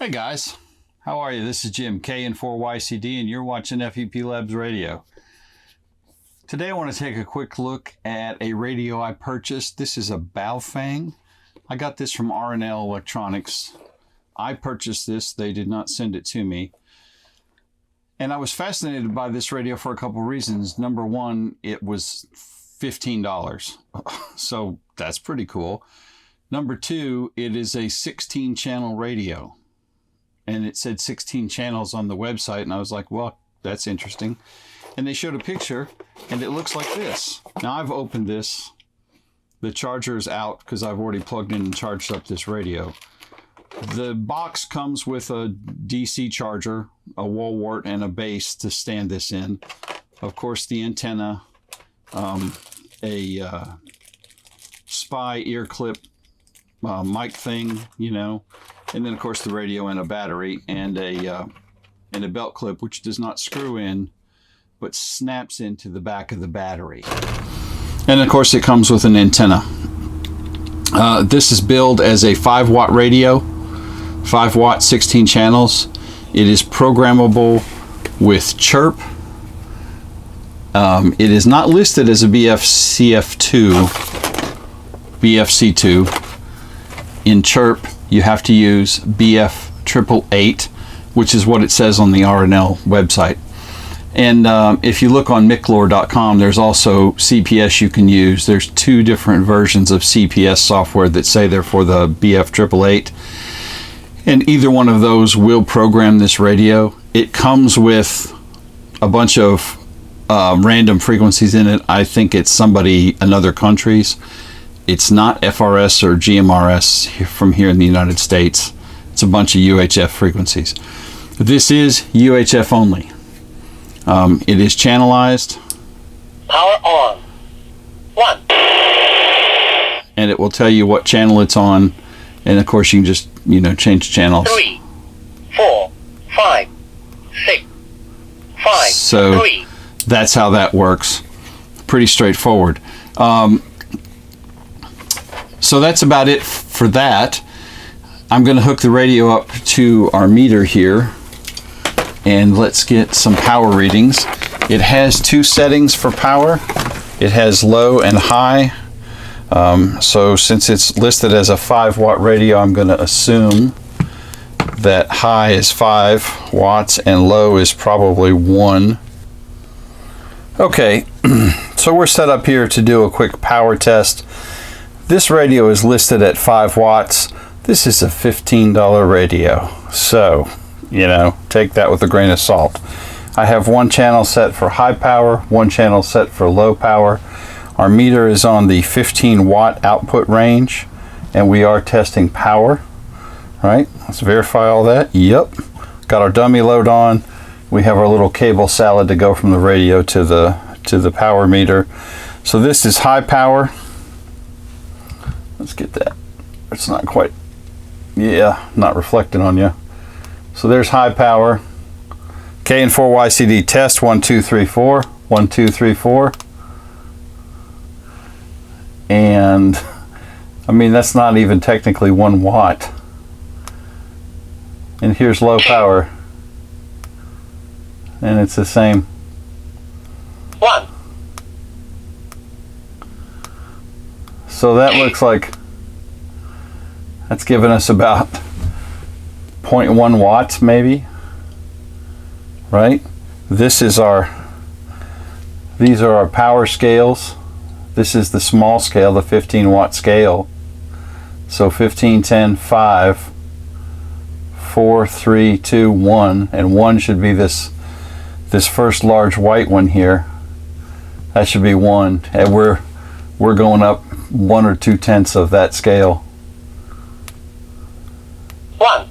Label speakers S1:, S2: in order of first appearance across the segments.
S1: Hey guys, how are you? This is Jim, KN4YCD, and you're watching FEP Labs Radio. Today I want to take a quick look at a radio I purchased. This is a Baofeng. I got this from R&L Electronics. I purchased this, they did not send it to me. And I was fascinated by this radio for a couple reasons. Number one, it was $15, so that's pretty cool. Number two, it is a 16-channel radio. And it said 16 channels on the website, and I was like, well, that's interesting. And they showed a picture, and it looks like this. Now, I've opened this. The charger is out because I've already plugged in and charged up this radio. The box comes with a DC charger, a wall wart, and a base to stand this in. Of course, the antenna, a spy ear clip mic thing, you know, and then of course the radio and a battery and a belt clip, which does not screw in but snaps into the back of the battery. And of course it comes with an antenna. This is billed as a 5-watt radio, 5 watt, 16 channels. It is programmable with chirp. It is not listed as a BFC2. In chirp, you have to use BF888, which is what it says on the R&L website. And if you look on miclore.com, there's also CPS you can use. There's 2 different versions of CPS software that say they're for the BF888. And either one of those will program this radio. It comes with a bunch of random frequencies in it. I think it's another country's. It's not FRS or GMRS from here in the United States. It's a bunch of UHF frequencies. This is UHF only. It is channelized.
S2: Power on. 1.
S1: And it will tell you what channel it's on. And of course you can just, change channels.
S2: 3, 4, 5, 6, 5,
S1: so
S2: 3.
S1: That's how that works. Pretty straightforward. So that's about it for that. I'm going to hook the radio up to our meter here and let's get some power readings. It has 2 settings for power. It has low and high. So since it's listed as a 5-watt radio, I'm going to assume that high is 5 watts and low is probably 1. Okay, so we're set up here to do a quick power test. This radio is listed at 5 watts. This is a $15 radio. So, take that with a grain of salt. I have 1 channel set for high power, 1 channel set for low power. Our meter is on the 15 watt output range, and we are testing power. Right? Let's verify all that. Yep. Got our dummy load on. We have our little cable salad to go from the radio to the power meter. So this is high power. Let's get that. It's not quite, not reflecting on you. So there's high power. KN4YCD test 1 2 3 4 1 2 3 4. And that's not even technically 1 watt. And here's low power. And it's the same.
S2: 1.
S1: So that looks like that's giving us about 0.1 watts maybe, right? These are our power scales. This is the small scale, the 15 watt scale. So 15, 10, 5, 4, 3, 2, 1, and 1 should be this first large white one here. That should be 1, and we're going up 1 or 2 tenths of that scale.
S2: 1.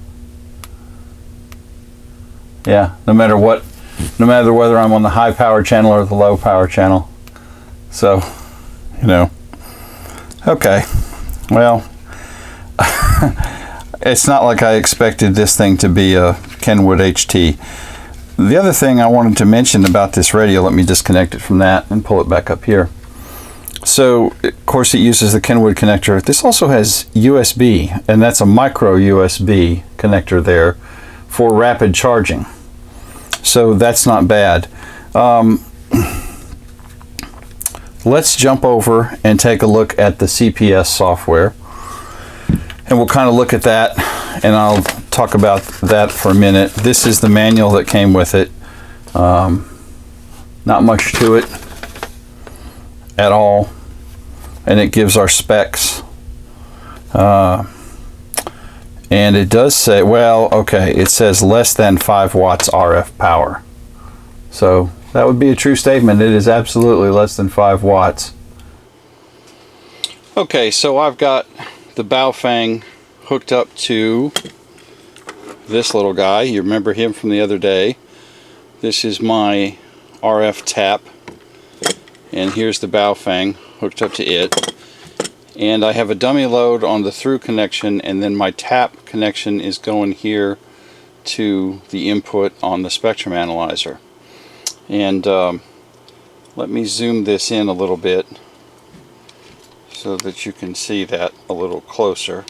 S1: Yeah, no matter whether I'm on the high power channel or the low power channel. So, okay. Well, it's not like I expected this thing to be a Kenwood HT. The other thing I wanted to mention about this radio, let me disconnect it from that and pull it back up here. So, of course, it uses the Kenwood connector. This also has USB, and that's a micro USB connector there for rapid charging. So that's not bad. Let's jump over and take a look at the CPS software. And we'll kind of look at that, and I'll talk about that for a minute. This is the manual that came with it. Not much to it at all, and it gives our specs. And it does say, well, okay, it says less than 5 watts RF power. So that would be a true statement. It is absolutely less than 5 watts. Okay, so I've got the Baofeng hooked up to this little guy. You remember him from the other day. This is my RF tap, and here's the Baofeng hooked up to it. And I have a dummy load on the through connection, and then my tap connection is going here to the input on the spectrum analyzer. And let me zoom this in a little bit so that you can see that a little closer.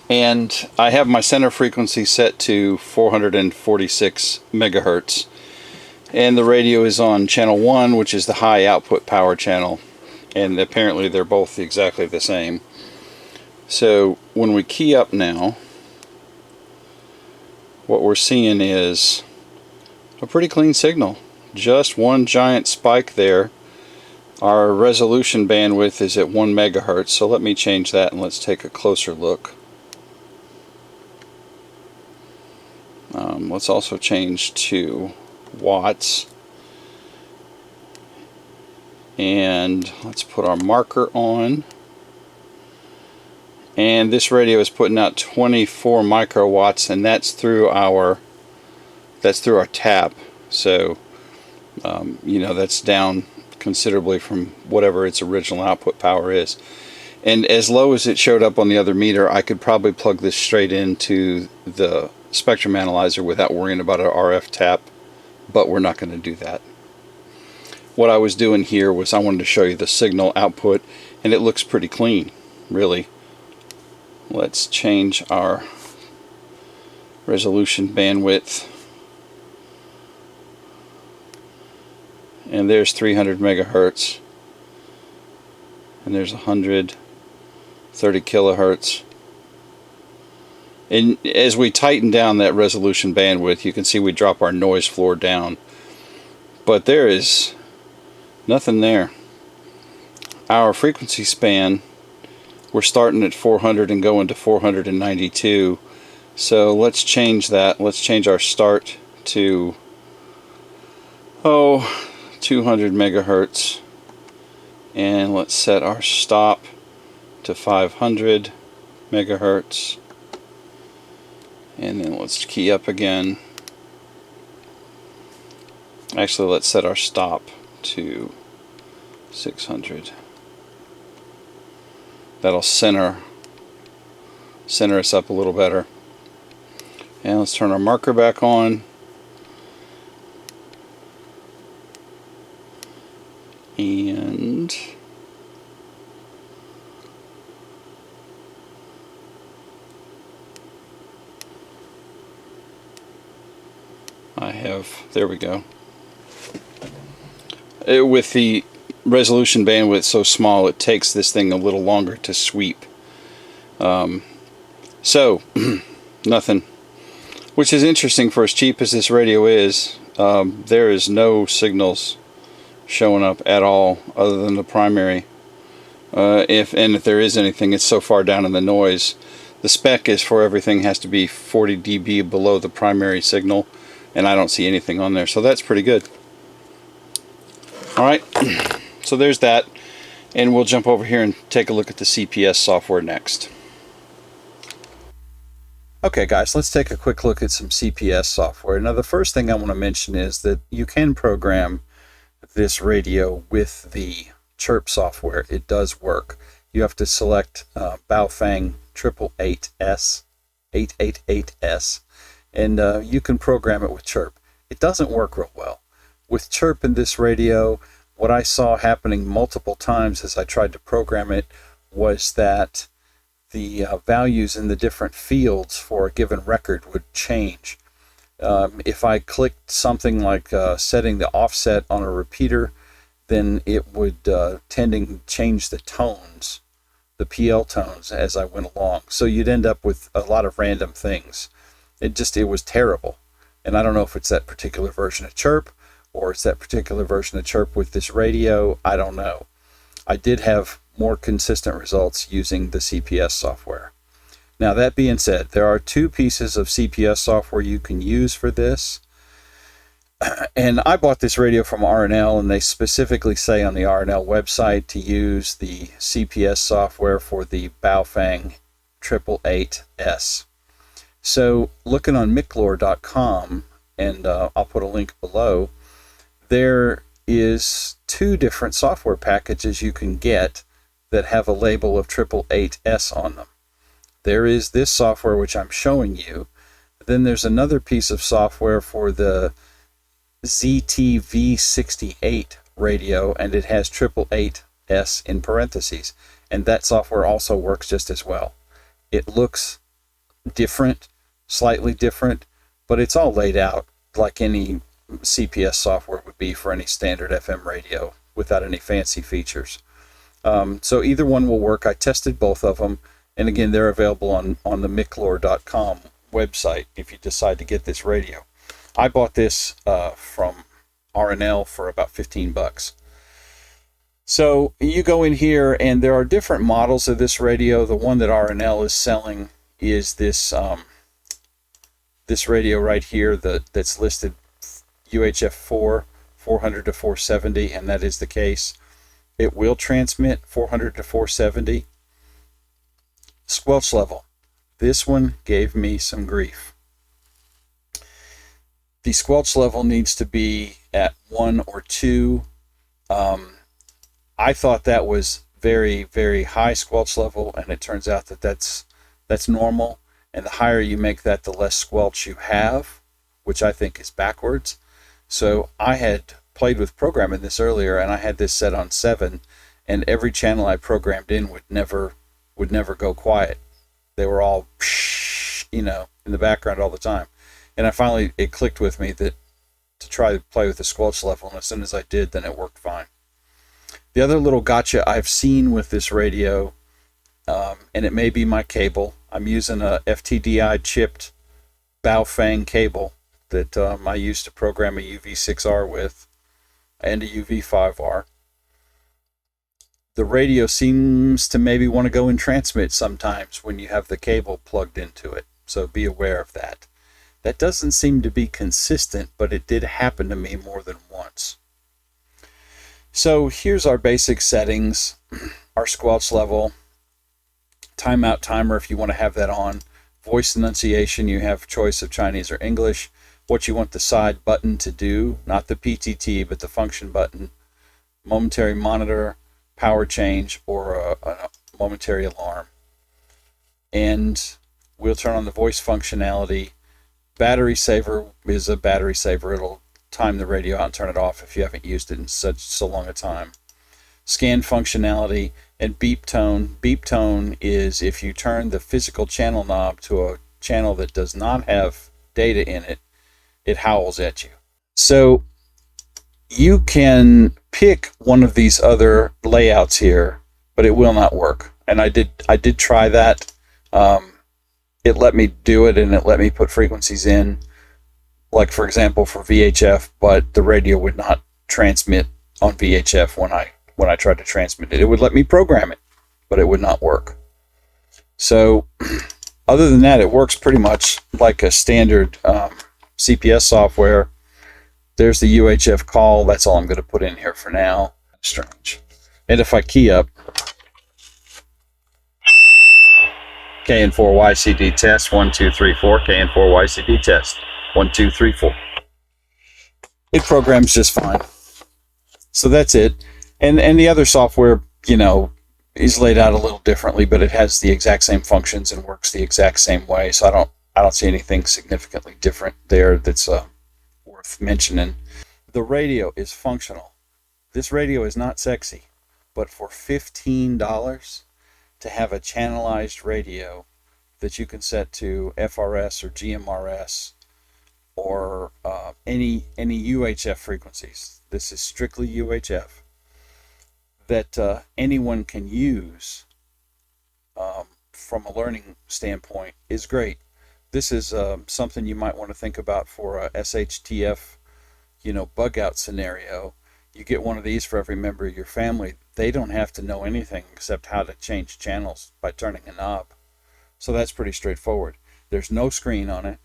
S1: And I have my center frequency set to 446 megahertz. And the radio is on channel 1, which is the high output power channel. And apparently they're both exactly the same. So when we key up now, what we're seeing is a pretty clean signal. Just one giant spike there. Our resolution bandwidth is at 1 megahertz, so let me change that and let's take a closer look. Let's also change to watts, and let's put our marker on. And this radio is putting out 24 microwatts, and that's through our tap. So you know, that's down considerably from whatever its original output power is. And as low as it showed up on the other meter, I could probably plug this straight into the spectrum analyzer without worrying about an RF tap, but we're not going to do that. What I was doing here was I wanted to show you the signal output, and it looks pretty clean, really. Let's change our resolution bandwidth, and there's 300 megahertz, and there's 130 kilohertz. And as we tighten down that resolution bandwidth, you can see we drop our noise floor down, but there is nothing there. Our frequency span, we're starting at 400 and going to 492. So let's change that. Let's change our start to 200 megahertz, and let's set our stop to 500 megahertz, and then let's key up again. Actually, let's set our stop to 600. That'll center us up a little better. And let's turn our marker back on. And there we go. With the resolution bandwidth so small, it takes this thing a little longer to sweep. So nothing, which is interesting for as cheap as this radio is. There is no signals showing up at all other than the primary. If there is anything, it's so far down in the noise. The spec is for everything has to be 40 dB below the primary signal, and I don't see anything on there, so that's pretty good. Alright, so there's that, and we'll jump over here and take a look at the CPS software next. Okay guys, let's take a quick look at some CPS software. Now the first thing I want to mention is that you can program this radio with the Chirp software. It does work. You have to select Baofeng 888S, 888S, and you can program it with Chirp. it doesn't work real well. With chirp in this radio, what I saw happening multiple times as I tried to program it was that the values in the different fields for a given record would change. If I clicked something like setting the offset on a repeater, then it would tend to change the tones, the PL tones, as I went along. So you'd end up with a lot of random things. It was terrible. And I don't know if it's that particular version of chirp or it's that particular version of chirp with this radio. I don't know. I did have more consistent results using the CPS software. Now, that being said, there are two pieces of CPS software you can use for this. And I bought this radio from R&L, and they specifically say on the R&L website to use the CPS software for the Baofeng 888S. So looking on miclor.com, and I'll put a link below, there is two different software packages you can get that have a label of 888S on them. There is this software which I'm showing you. Then there's another piece of software for the ZTV68 radio, and it has 888S in parentheses. And that software also works just as well. It looks different, slightly different, but it's all laid out like any CPS software would be for any standard FM radio without any fancy features. So either one will work. I tested both of them, and again, they're available on the miclor.com website if you decide to get this radio. I bought this from R&L for about 15 bucks. So you go in here, and there are different models of this radio. The one that R&L is selling is this this radio right here that's listed UHF 400 to 470, and that is the case. It will transmit 400 to 470. Squelch level. This one gave me some grief. The squelch level needs to be at 1 or 2. I thought that was very, very high squelch level, and it turns out that that's normal. And the higher you make that, the less squelch you have, which I think is backwards. So I had played with programming this earlier, and I had this set on 7, and every channel I programmed in would never go quiet. They were all, in the background all the time. And it clicked with me that to try to play with the squelch level, and as soon as I did, then it worked fine. The other little gotcha I've seen with this radio, and it may be my cable. I'm using a FTDI chipped Baofeng cable that I used to program a UV6R with and a UV5R. The radio seems to maybe want to go and transmit sometimes when you have the cable plugged into it, so be aware of that. That doesn't seem to be consistent, but it did happen to me more than once. So here's our basic settings, our squelch level, timeout timer if you want to have that on, voice enunciation, you have choice of Chinese or English, what you want the side button to do, not the PTT, but the function button, momentary monitor, power change, or a momentary alarm. And we'll turn on the voice functionality. Battery saver is a battery saver. It'll time the radio out and turn it off if you haven't used it in so long a time. Scan functionality and beep tone. Beep tone is if you turn the physical channel knob to a channel that does not have data in it, it howls at you. So you can pick one of these other layouts here, but it will not work. And I did try that. It let me do it, and it let me put frequencies in, like for example for VHF, but the radio would not transmit on VHF when I tried to transmit it. It would let me program it, but it would not work. So other than that, it works pretty much like a standard CPS software. There's the UHF call. That's all I'm going to put in here for now. Strange. And if I key up KN4YCD test 1 2 3 4, KN4YCD test 1 2 3 4, it programs just fine. So that's it. And the other software, is laid out a little differently, but it has the exact same functions and works the exact same way. So I don't see anything significantly different there that's worth worth mentioning. The radio is functional. This radio is not sexy, but for $15 to have a channelized radio that you can set to FRS or GMRS or any UHF frequencies. This is strictly UHF that anyone can use from a learning standpoint is great. This is something you might want to think about for a SHTF, bug out scenario. You get one of these for every member of your family. They don't have to know anything except how to change channels by turning a knob. So that's pretty straightforward. There's no screen on it.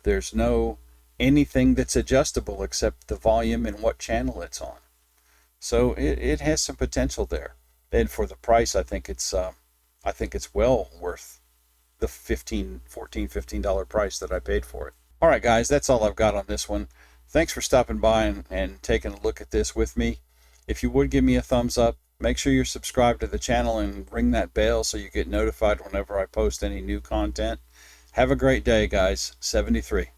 S1: There's no anything that's adjustable except the volume and what channel it's on. So it has some potential there. And for the price, I think it's well worth the $15 price that I paid for it. All right, guys, that's all I've got on this one. Thanks for stopping by and taking a look at this with me. If you would give me a thumbs up, make sure you're subscribed to the channel and ring that bell so you get notified whenever I post any new content. Have a great day, guys. 73.